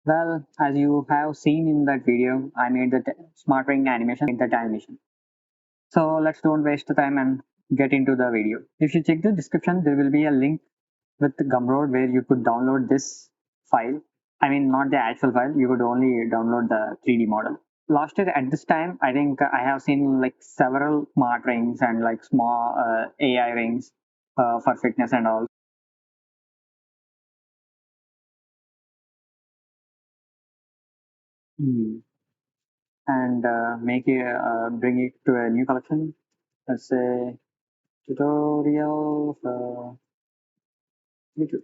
Well, as you have seen in that video, I made that smart ring animation. So let's don't waste the time and get into the video. If you check the description, there will be a link with Gumroad where you could download this file. I mean, not the actual file, you could only download the 3D model. Last year at this time, I think I have seen like several smart rings and like small AI rings for fitness and all. Hmm. And bring it to a new collection. Let's say tutorial for YouTube.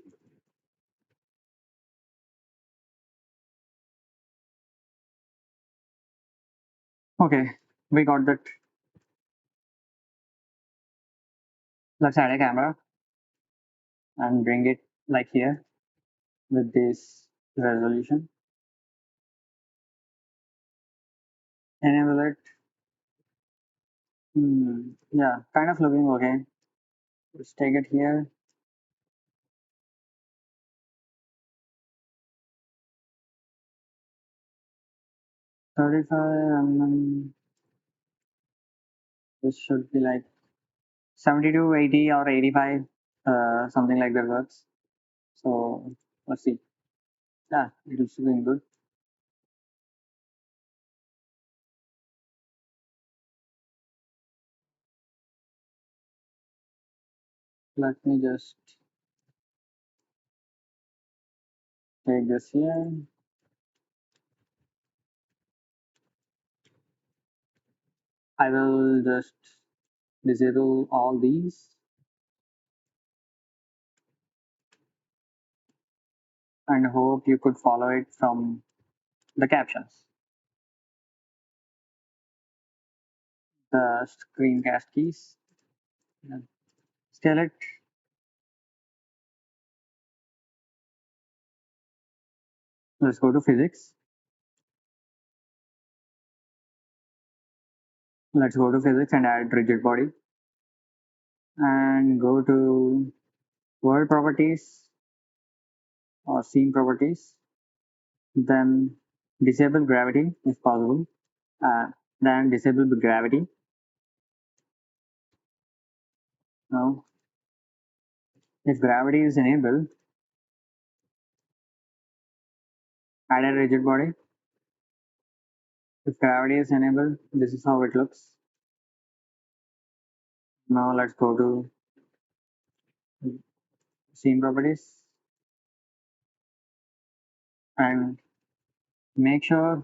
Okay, we got that. Let's add a camera and bring it like here with this resolution. Enable it. Yeah, kind of looking okay. Let's take it here. 35 this should be like 72, 80 or 85, something like that works. So let's see. Yeah, it is doing good. Let me just take this here. I will just disable all these and hope you could follow it from the captions. The screencast keys. Yeah. Scale it. Let's go to physics. Let's go to physics and add rigid body and go to world properties or scene properties. Then disable gravity if possible. Uh, then disable gravity. Now, if gravity is enabled, add a rigid body. If gravity is enabled, this is how it looks. Now let's go to scene properties and make sure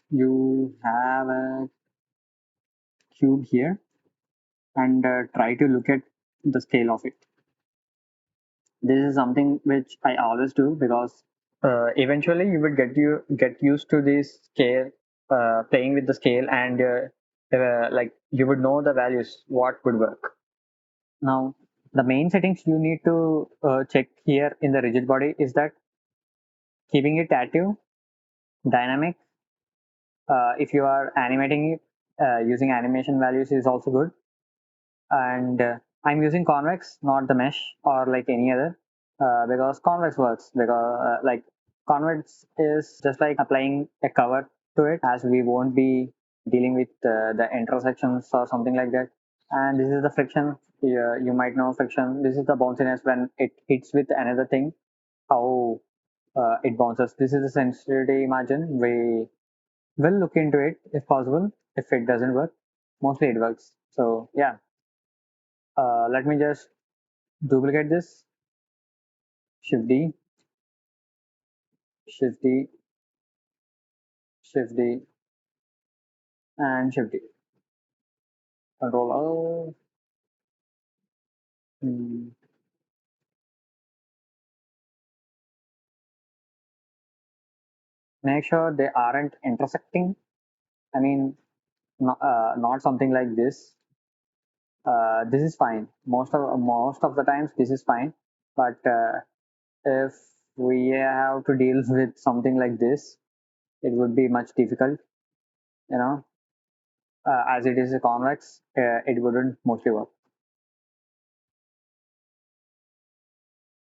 you have a cube here and try to look at the scale of it. This is something which I always do because eventually you would get used to this scale, playing with the scale, and like you would know the values what would work. Now, the main settings you need to check here in the rigid body is that keeping it active, dynamic. If you are animating it using animation values is also good. And I'm using convex, not the mesh or like any other, because convex works because like convex is just like applying a cover to it, as we won't be dealing with the intersections or something like that. And this is the friction. You might know friction. This is the bounciness when it hits with another thing, how it bounces. This is the sensitivity margin. We will look into it if possible. If it doesn't work, mostly it works. So yeah, let me just duplicate this. Shift D, Shift D, Shift D, and Shift D. Control O. Hmm. Make sure they aren't intersecting. I mean, not something like this. This is fine. Most of the times this is fine. But if we have to deal with something like this, it would be much difficult. You know, as it is a convex, it wouldn't mostly work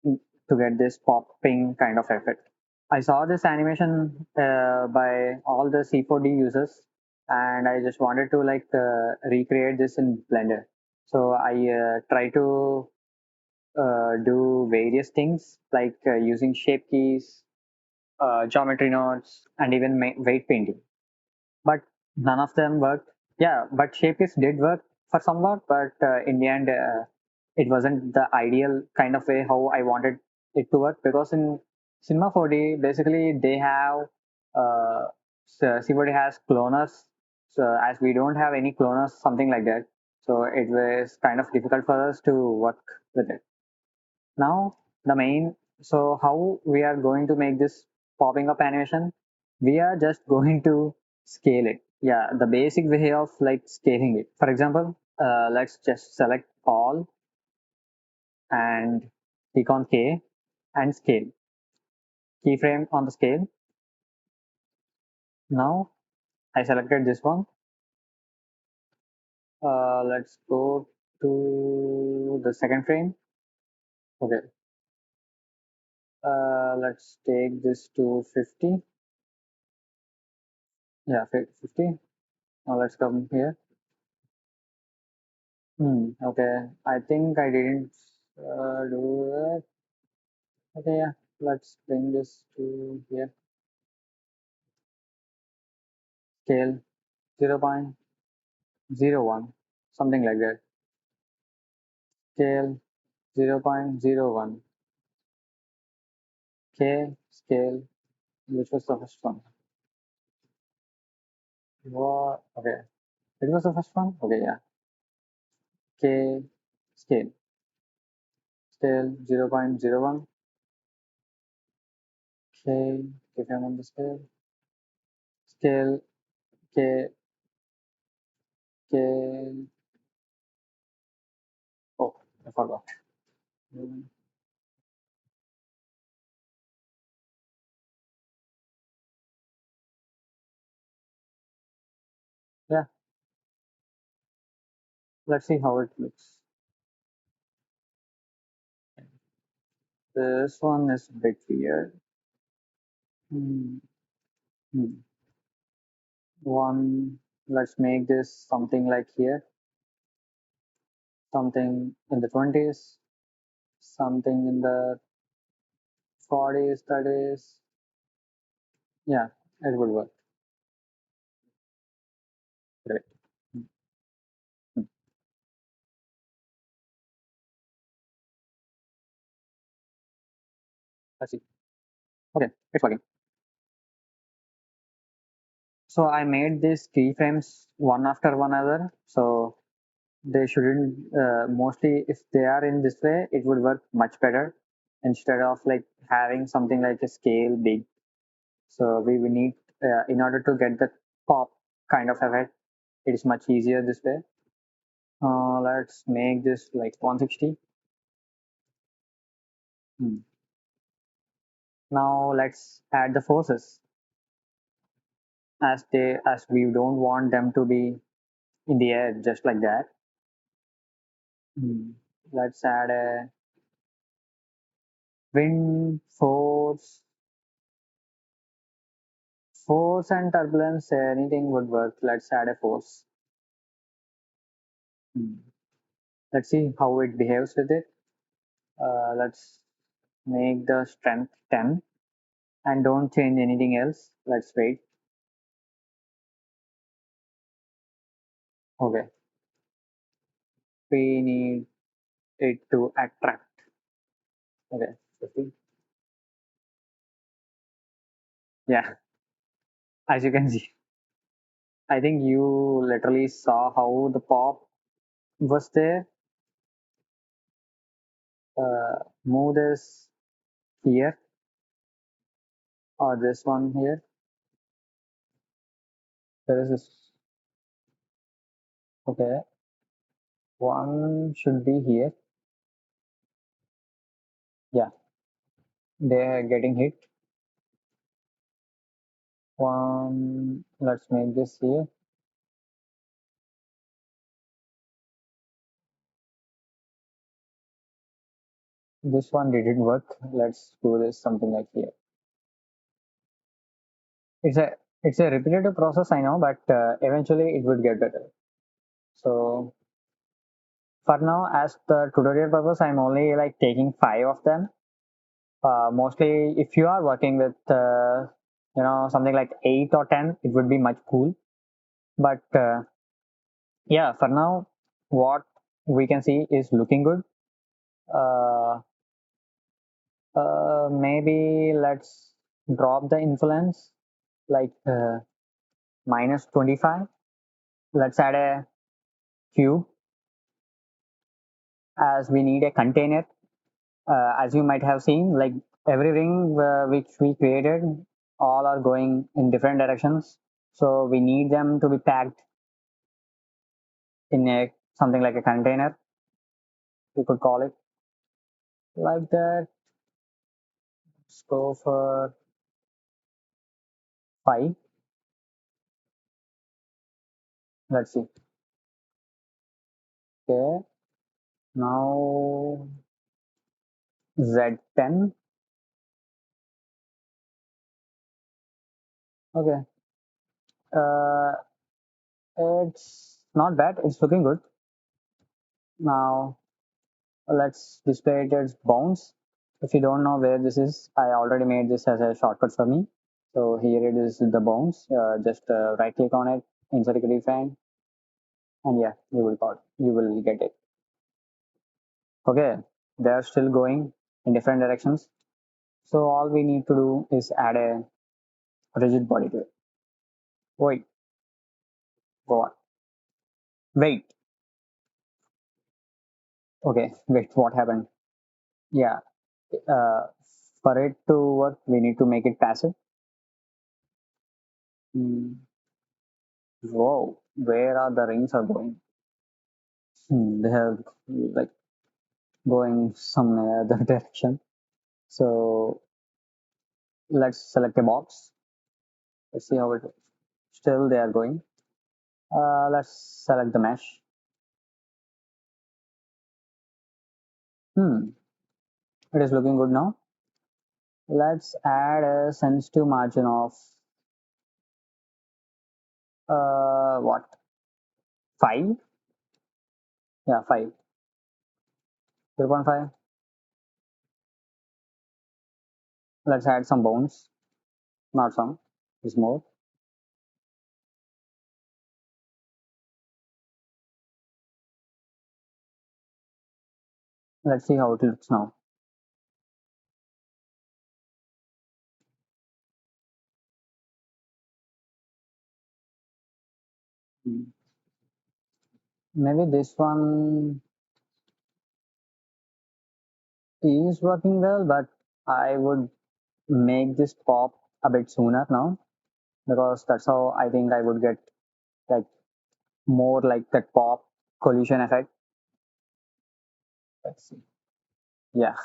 to get this popping kind of effect. I saw this animation by all the C4D users, and I just wanted to like recreate this in Blender. So I try to do various things like using shape keys, geometry nodes, and even weight painting. But none of them worked. Yeah, but Shapekeys did work for somewhat, but in the end, it wasn't the ideal kind of way how I wanted it to work, because in Cinema 4D, basically they have C4D has cloners, so as we don't have any cloners, something like that, so it was kind of difficult for us to work with it. Now the main, so how we are going to make this popping up animation? We are just going to scale it. Yeah, the basic way of like scaling it. For example, let's just select all and click on K and scale. Keyframe on the scale. Now I selected this one. Let's go to the second frame. Okay. Let's take this to 50. Yeah, 50. Now let's come here. Okay, I think I didn't do it. Okay, yeah, let's bring this to here. Scale 0.01, something like that. Scale 0.01. K scale, which was the first one. What? Okay, it was the first one. Okay, yeah. K scale 0.01. K, if I'm on the scale K K. Oh, I forgot. Mm, Yeah, let's see how it looks. This one is a bit weird. Hmm. Hmm. One, let's make this something like here, something in the 20s, something in the 40s, 30s. Yeah, it would work. Great. Hmm. Hmm. Let's see. Okay, it's working. So I made these keyframes one after one another. So they shouldn't, mostly if they are in this way, it would work much better instead of like having something like a scale big. So we will need, in order to get the pop kind of effect, it is much easier this way. Let's make this like 160. Hmm. Now let's add the forces, as we don't want them to be in the air just like that. Hmm. Let's add a wind force, force and turbulence. Anything would work. Let's add a force. Hmm. Let's see how it behaves with it. Let's make the strength 10 and don't change anything else. Let's wait. Okay, we need it to attract. Okay, 50. Yeah, as you can see, I think you literally saw how the pop was there. Move this here or this one here. There is this. Okay, one should be here. Yeah, they are getting hit. One, let's make this here. This one didn't work. Let's do this something like here. it's a it's a repetitive process, I know, but eventually it would get better. So for now, as the tutorial purpose, I'm only like taking 5 of them. Mostly, if you are working with something like 8 or 10, it would be much cool. But yeah, for now, what we can see is looking good. Uh, Maybe let's drop the influence like -25. Let's add a cube as we need a container. As you might have seen, like every ring which we created, all are going in different directions. So we need them to be packed in a something like a container. We could call it like that. Let's go for 5. Let's see. Okay. Now Z10. Okay. Uh, it's not bad. It's looking good. Now let's display it as bounce. If you don't know where this is, I already made this as a shortcut for me. So here it is, the bounce. Just right click on it, insert a keyframe, and yeah, you will get it. Okay, they are still going in different directions. So all we need to do is add a rigid body to it. Wait, go on. Wait. Okay, wait. What happened? Yeah. Uh, for it to work, we need to make it passive. Whoa, where are the rings are going? They are like going some other direction. So let's select a box. Let's see how it works. Still they are going. Let's select the mesh. It is looking good now. Let's add a sensitive margin of what? 5? Yeah, 5. 0.5. Let's add some bones. Not some. It's more. Let's see how it looks now. Maybe this one is working well, but I would make this pop a bit sooner now, because that's how I think I would get like more like that pop collision effect. Let's see. Yeah.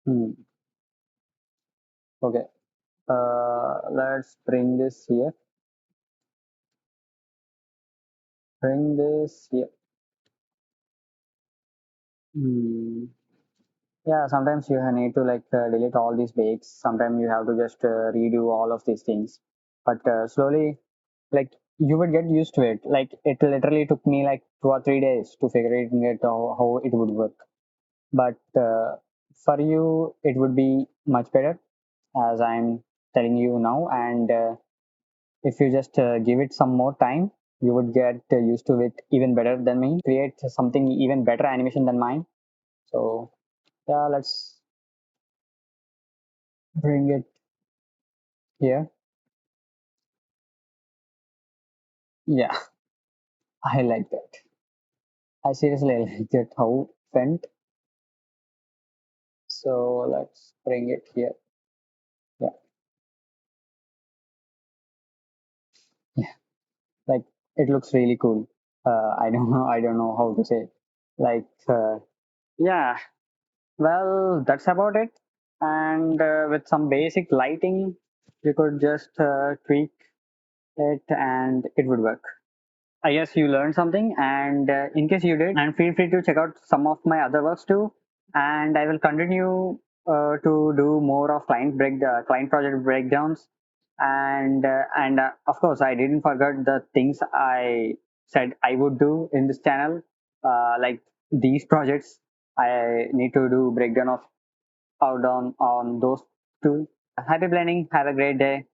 Hmm. Okay. Let's bring this here. Bring this here. Hmm. Yeah, sometimes you need to like delete all these bakes. Sometimes you have to just redo all of these things. But slowly, like you would get used to it. Like it literally took me like 2 or 3 days to figure it how it would work. But for you, it would be much better, as I'm telling you now. And if you just give it some more time, you would get used to it even better than me. Create something even better animation than mine. So yeah, let's bring it here. Yeah, I like that. I seriously like it how it went. So let's bring it here. Yeah, yeah, like it looks really cool. I don't know. I don't know how to say. Like, yeah. Well, that's about it. And with some basic lighting, you could just tweak it, and it would work. I guess you learned something, and in case you did, and feel free to check out some of my other works too. And I will continue to do more of client project breakdowns, and of course I didn't forget the things I said I would do in this channel, like these projects. I need to do breakdown of out on those two. Happy planning. Have a great day.